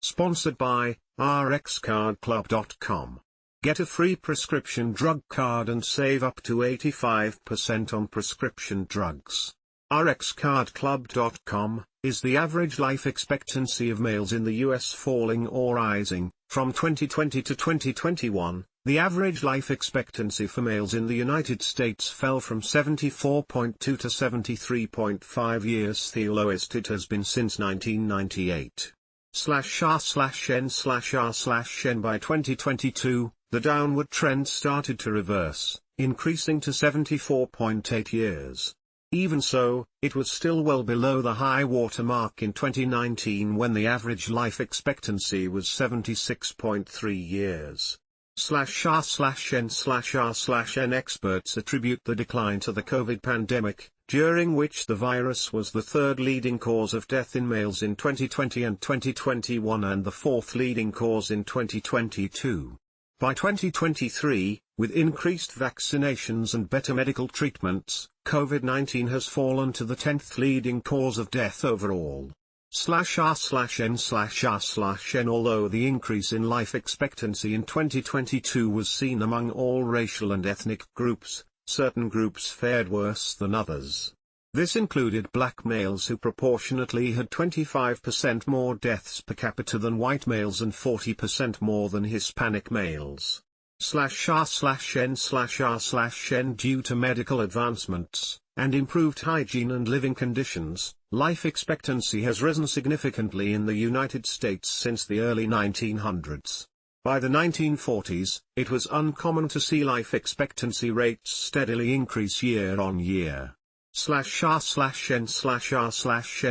Sponsored by rxcardclub.com. Get a free prescription drug card and save up to 85% on prescription drugs. rxcardclub.com. Is the average life expectancy of males in the US falling or rising? From 2020 to 2021, the average life expectancy for males in the United States fell from 74.2 to 73.5 years, the lowest it has been since 1998. /r/n/r/n by 2022, the downward trend started to reverse, increasing to 74.8 years. Even so, it was still well below the high water mark in 2019 when the average life expectancy was 76.3 years. /r/n/r/n Experts attribute the decline to the COVID pandemic, during which the virus was the third leading cause of death in males in 2020 and 2021 and the fourth leading cause in 2022. By 2023, with increased vaccinations and better medical treatments, COVID-19 has fallen to the 10th leading cause of death overall. /r/n/r/n Although the increase in life expectancy in 2022 was seen among all racial and ethnic groups, certain groups fared worse than others. This included black males who proportionately had 25% more deaths per capita than white males and 40% more than Hispanic males. /r/n/r/n Due to medical advancements, and improved hygiene and living conditions, life expectancy has risen significantly in the United States since the early 1900s. By the 1940s, it was uncommon to see life expectancy rates steadily increase year on year. /r/n/r/n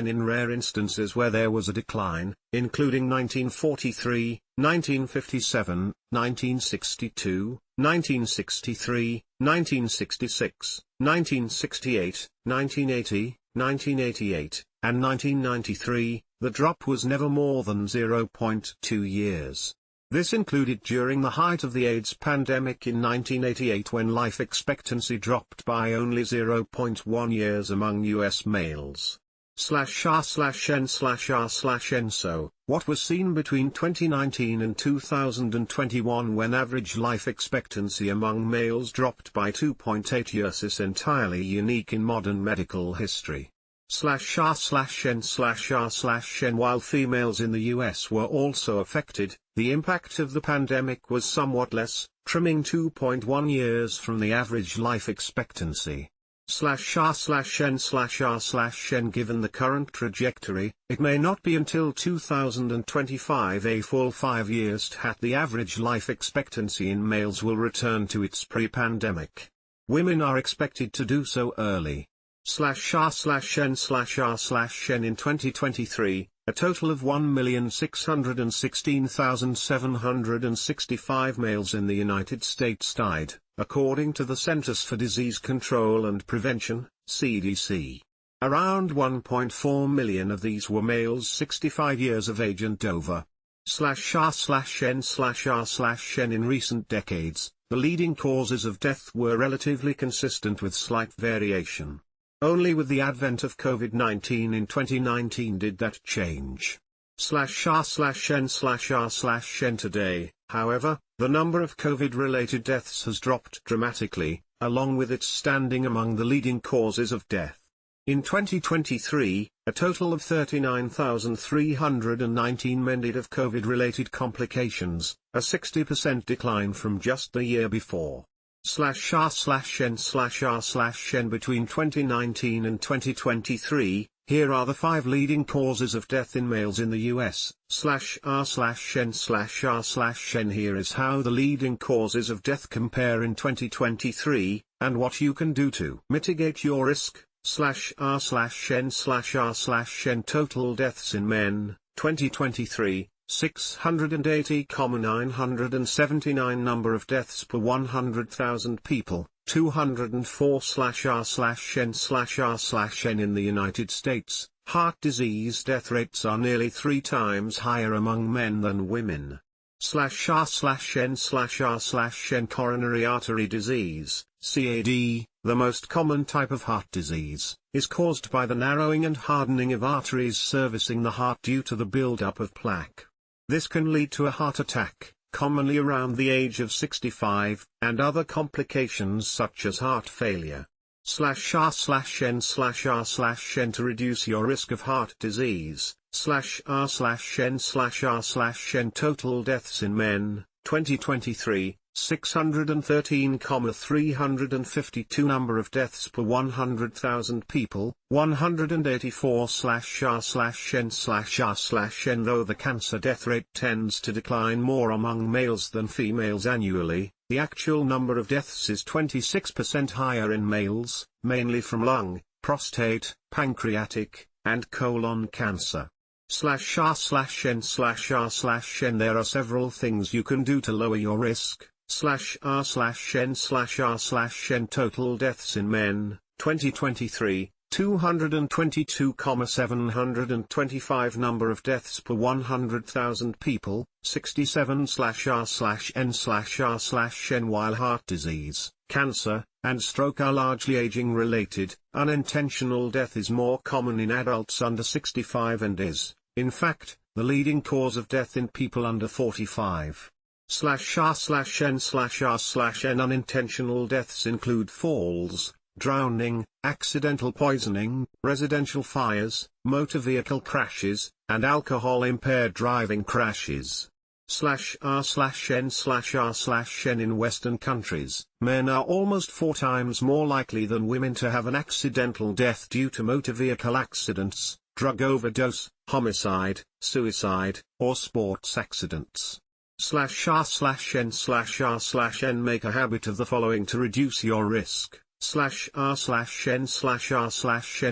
In rare instances where there was a decline, including 1943, 1957, 1962, 1963, 1966, 1968, 1980, 1988, and 1993, the drop was never more than 0.2 years. This included during the height of the AIDS pandemic in 1988 when life expectancy dropped by only 0.1 years among US males. /r/n/r/n So, what was seen between 2019 and 2021 when average life expectancy among males dropped by 2.8 years is entirely unique in modern medical history. /r/n/r/n While females in the US were also affected, the impact of the pandemic was somewhat less, trimming 2.1 years from the average life expectancy. /r/n/r/n Given the current trajectory, it may not be until 2025, a full 5 years that the average life expectancy in males will return to its pre-pandemic. Women are expected to do so early. /r/n/r/n In 2023, a total of 1,616,765 males in the United States died, according to the Centers for Disease Control and Prevention, CDC. Around 1.4 million of these were males 65 years of age and over. /r/n/r/n In recent decades, the leading causes of death were relatively consistent with slight variation. Only with the advent of COVID-19 in 2019 did that change. /r/n/r/n Today, however, the number of COVID-related deaths has dropped dramatically, along with its standing among the leading causes of death. In 2023, a total of 39,319 mendied of COVID-related complications, a 60% decline from just the year before. /r/n/r/n Between 2019 and 2023, here are the 5 leading causes of death in males in the US. /r/n/r/n Here is how the leading causes of death compare in 2023, and what you can do to mitigate your risk. /r/n/r/n Total deaths in men, 2023. 680, 979 Number of deaths per 100,000 people, 204. /r/n/r/n In the United States, heart disease death rates are nearly 3 times higher among men than women. /r/n/r/n Coronary artery disease, CAD, the most common type of heart disease, is caused by the narrowing and hardening of arteries servicing the heart due to the buildup of plaque. This can lead to a heart attack, commonly around the age of 65, and other complications such as heart failure. /r/n/r/n to reduce your risk of heart disease, /r/n/r/n total deaths in men, 2023, 613,352 number of deaths per 100,000 people, 184/r/n/r/n though the cancer death rate tends to decline more among males than females annually, the actual number of deaths is 26% higher in males, mainly from lung, prostate, pancreatic, and colon cancer. /r/n/r/n there are several things you can do to lower your risk. /r/n/r/n total deaths in men, 2023, 222,725 number of deaths per 100,000 people, 67/r/n/r/n while heart disease, cancer, and stroke are largely aging-related, unintentional death is more common in adults under 65 and is, in fact, the leading cause of death in people under 45. /r/n/r/n unintentional deaths include falls, drowning, accidental poisoning, residential fires, motor vehicle crashes, and alcohol-impaired driving crashes. /r/n/r/n in Western countries, men are almost 4 times more likely than women to have an accidental death due to motor vehicle accidents, drug overdose, homicide, suicide, or sports accidents. /r/n/r/n make a habit of the following to reduce your risk. /r/n/r/n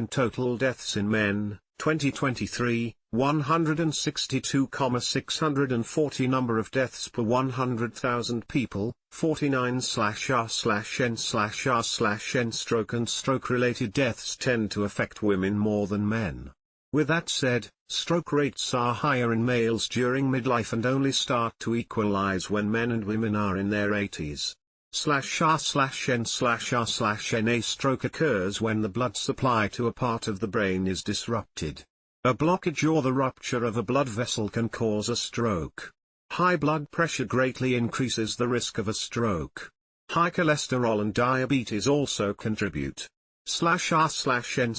total deaths in men, 2023, 162,640 number of deaths per 100,000 people, 49/r/n/r/n stroke and stroke-related deaths tend to affect women more than men. With that said, stroke rates are higher in males during midlife and only start to equalize when men and women are in their 80s. /r/n/r/n a stroke occurs when the blood supply to a part of the brain is disrupted. A blockage or the rupture of a blood vessel can cause a stroke. High blood pressure greatly increases the risk of a stroke. High cholesterol and diabetes also contribute. /r/n/r/n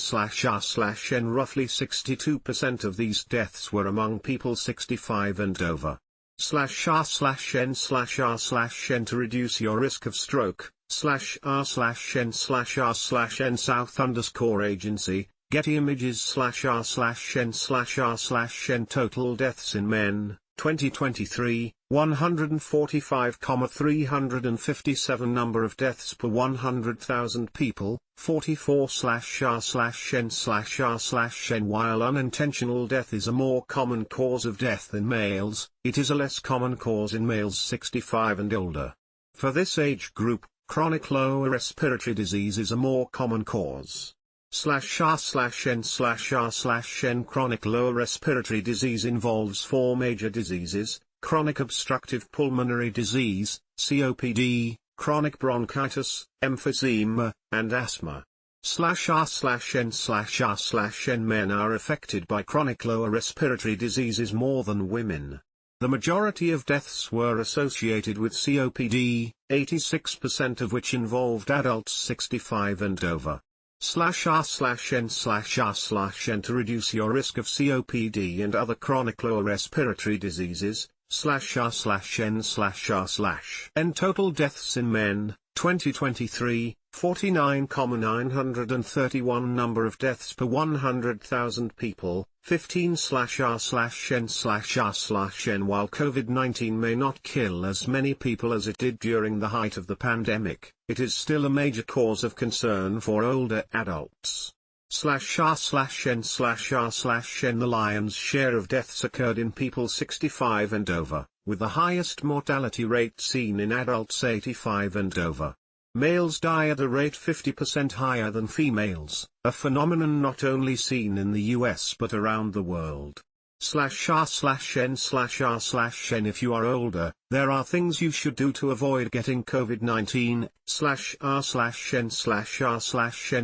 roughly 62% of these deaths were among people 65 and over. /r/n/r/n to reduce your risk of stroke, /r/n/r/n South_Agency, Getty Images /r/n/r/n total deaths in men, 2023, 145,357 number of deaths per 100,000 people, 44/r/n/r/n while unintentional death is a more common cause of death in males, it is a less common cause in males 65 and older. For this age group, chronic lower respiratory disease is a more common cause. /r/n/r/n chronic lower respiratory disease involves 4 major diseases: chronic obstructive pulmonary disease, COPD, chronic bronchitis, emphysema, and asthma. /r/n/r/n men are affected by chronic lower respiratory diseases more than women. The majority of deaths were associated with COPD, 86% of which involved adults 65 and over. /r/n/r/n to reduce your risk of COPD and other chronic lower respiratory diseases, /r/n/r/n total deaths in men, 2023, 49,931 number of deaths per 100,000 people, 15/r/n/r/n while COVID-19 may not kill as many people as it did during the height of the pandemic, it is still a major cause of concern for older adults. /r/n/r/n the lion's share of deaths occurred in people 65 and over, with the highest mortality rate seen in adults 85 and over. Males die at a rate 50% higher than females, a phenomenon not only seen in the US but around the world. /r/n/r/n if you are older, there are things you should do to avoid getting COVID-19, /r/n/r/n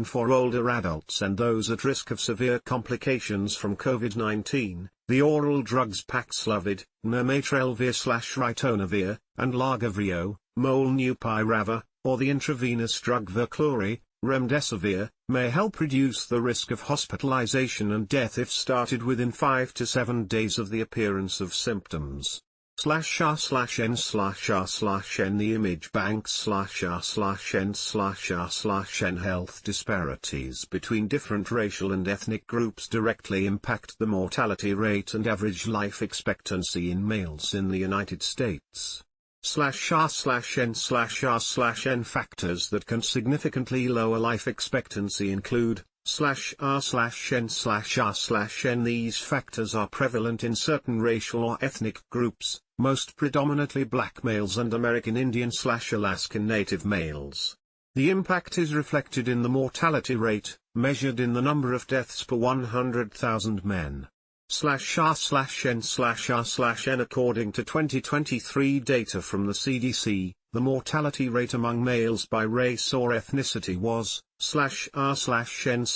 for older adults and those at risk of severe complications from COVID-19, the oral drugs Paxlovid, nirmatrelvir/ritonavir, and Largavrio, molnupiravir, or the intravenous drug Veklury, remdesivir, may help reduce the risk of hospitalization and death if started within 5 to 7 days of the appearance of symptoms. /r/n/r/n The image bank /r/n/r/n health disparities between different racial and ethnic groups directly impact the mortality rate and average life expectancy in males in the United States. /r/n/r/n factors that can significantly lower life expectancy include /r/n/r/n These factors are prevalent in certain racial or ethnic groups, most predominantly black males and American Indian/Alaskan Native males. The impact is reflected in the mortality rate, measured in the number of deaths per 100,000 men. /r/n/r/n According to 2023 data from the CDC, the mortality rate among males by race or ethnicity was /r/n/r/n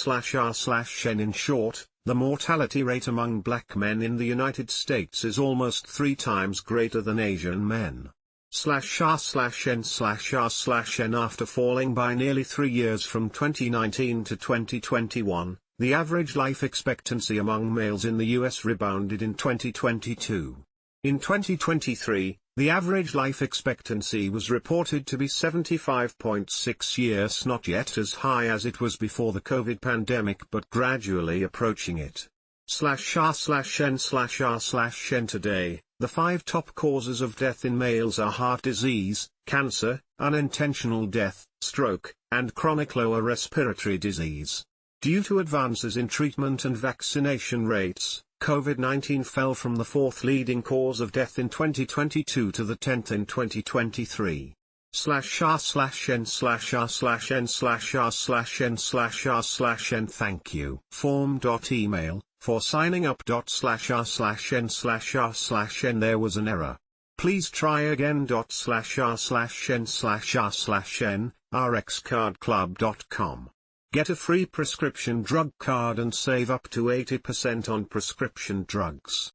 In short, the mortality rate among black men in the United States is almost 3 times greater than Asian men. /r/n/r/n After falling by nearly 3 years from 2019 to 2021, the average life expectancy among males in the U.S. rebounded in 2022. In 2023, the average life expectancy was reported to be 75.6 years, not yet as high as it was before the COVID pandemic but gradually approaching it. /r/n/r/n Today, the 5 top causes of death in males are heart disease, cancer, unintentional death, stroke, and chronic lower respiratory disease. Due to advances in treatment and vaccination rates, COVID-19 fell from the 4th leading cause of death in 2022 to the 10th in 2023. /r/n/r/n/r/n/r/n Thank you. Form.email, for signing up. /r/n/r/n There was an error. Please try again. /r/n/r/n rxcardclub.com. Get a free prescription drug card and save up to 80% on prescription drugs.